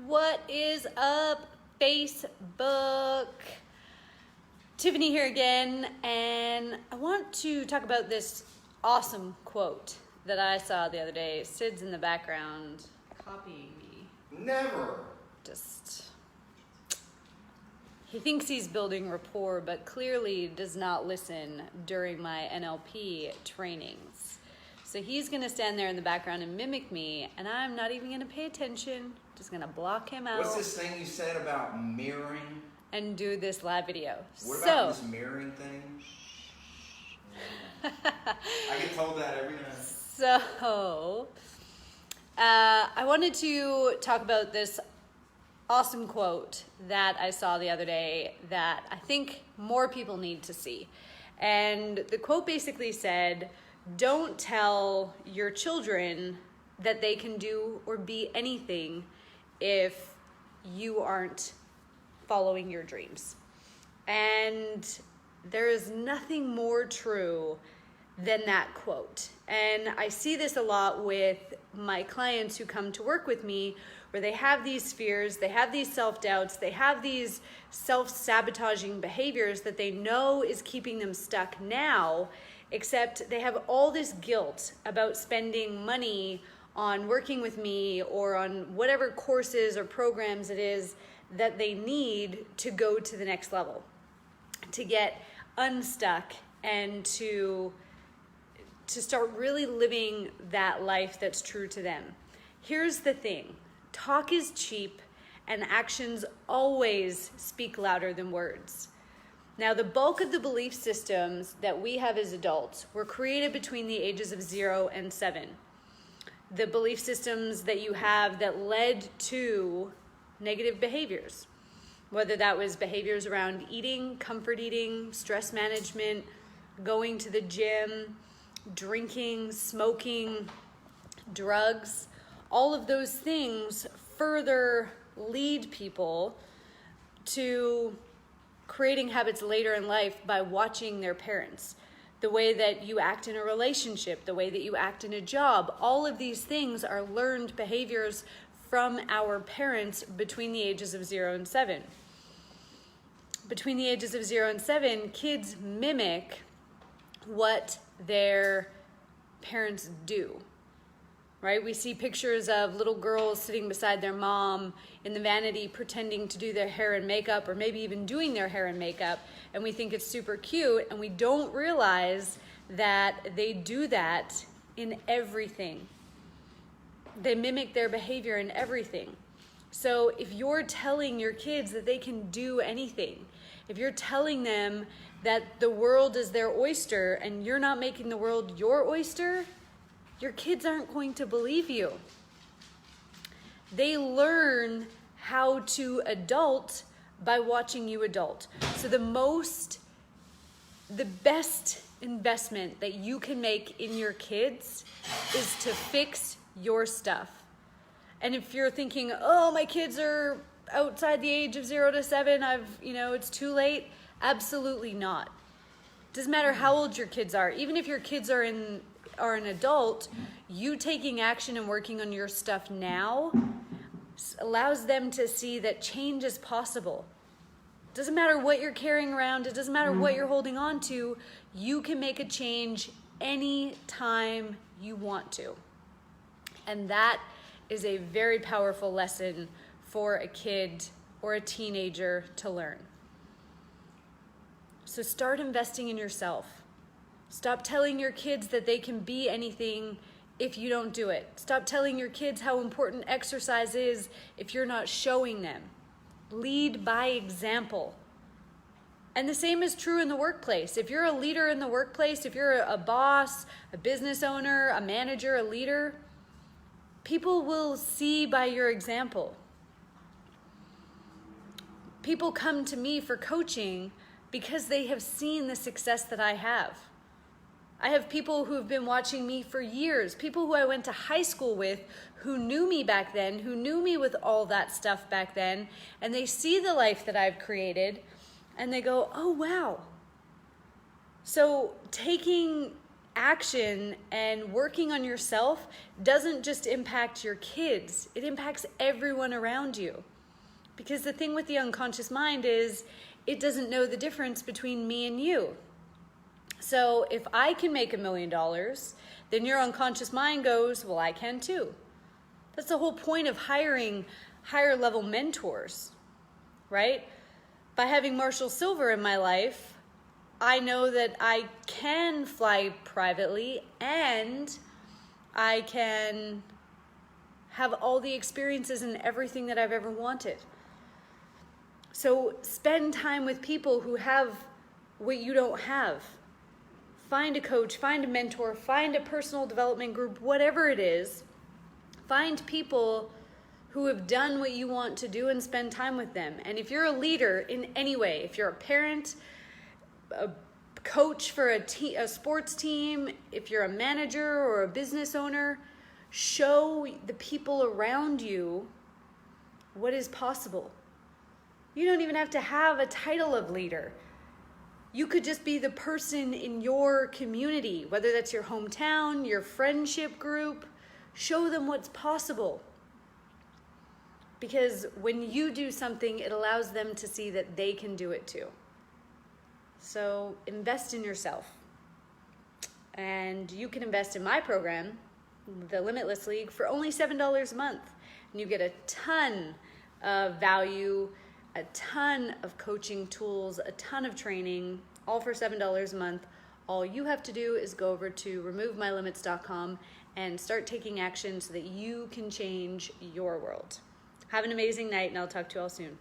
What is up, Facebook? Tiffany here again, and I want to talk about this awesome quote that I saw the other day. Sid's in the background copying me. Never. He thinks he's building rapport, but clearly does not listen during my NLP trainings. So he's gonna stand there in the background and mimic me, and I'm not even gonna pay attention. Just gonna block him out. What's this thing you said about mirroring? And do this live video. What about this mirroring thing? I get told that every night. So, I wanted to talk about this awesome quote that I saw the other day that I think more people need to see. And the quote basically said, don't tell your children that they can do or be anything if you aren't following your dreams. And there is nothing more true than that quote. And I see this a lot with my clients who come to work with me, where they have these fears, they have these self-doubts, they have these self-sabotaging behaviors that they know is keeping them stuck now, except they have all this guilt about spending money on working with me or on whatever courses or programs it is that they need to go to the next level, to get unstuck and to start really living that life that's true to them. Here's the thing. Talk is cheap and actions always speak louder than words. Now, the bulk of the belief systems that we have as adults were created between the ages of 0 and 7. The belief systems that you have that led to negative behaviors, whether that was behaviors around eating, comfort eating, stress management, going to the gym, drinking, smoking, drugs, all of those things further lead people to creating habits later in life by watching their parents. The way that you act in a relationship, the way that you act in a job, all of these things are learned behaviors from our parents between the ages of 0 and 7. Between the ages of 0 and 7, kids mimic what their parents do, right? We see pictures of little girls sitting beside their mom in the vanity pretending to do their hair and makeup, or maybe even doing their hair and makeup, and we think it's super cute, and we don't realize that they do that in everything. They mimic their behavior in everything. So if you're telling your kids that they can do anything, if you're telling them that the world is their oyster and you're not making the world your oyster, your kids aren't going to believe you. They learn how to adult by watching you adult. So the best investment that you can make in your kids is to fix your stuff. And if you're thinking, oh, my kids are outside the age of 0 to 7, it's too late. Absolutely not. Doesn't matter how old your kids are. Even if your kids are an adult, you taking action and working on your stuff now allows them to see that change is possible. Doesn't matter what you're carrying around. It doesn't matter what you're holding on to. You can make a change any time you want to. And that is a very powerful lesson for a kid or a teenager to learn. So start investing in yourself. Stop telling your kids that they can be anything if you don't do it. Stop telling your kids how important exercise is if you're not showing them. Lead by example. And the same is true in the workplace. If you're a leader in the workplace, if you're a boss, a business owner, a manager, a leader, people will see by your example. People come to me for coaching because they have seen the success that I have. I have people who have been watching me for years, people who I went to high school with, who knew me back then, who knew me with all that stuff back then, and they see the life that I've created, and they go, oh, wow. So taking action and working on yourself doesn't just impact your kids, it impacts everyone around you. Because the thing with the unconscious mind is it doesn't know the difference between me and you. So if I can make $1 million, then your unconscious mind goes, well, I can too. That's the whole point of hiring higher level mentors, right? By having Marshall Silver in my life, I know that I can fly privately and I can have all the experiences and everything that I've ever wanted. So spend time with people who have what you don't have. Find a coach, find a mentor, find a personal development group, whatever it is. Find people who have done what you want to do and spend time with them. And if you're a leader in any way, if you're a parent, a coach for a sports team, if you're a manager or a business owner, show the people around you what is possible. You don't even have to have a title of leader. You could just be the person in your community, whether that's your hometown, your friendship group. Show them what's possible. Because when you do something, it allows them to see that they can do it too. So invest in yourself. And you can invest in my program, the Limitless League, for only $7 a month. And you get a ton of value, a ton of coaching tools, a ton of training, all for $7 a month. All you have to do is go over to removemylimits.com and start taking action so that you can change your world. Have an amazing night, and I'll talk to you all soon.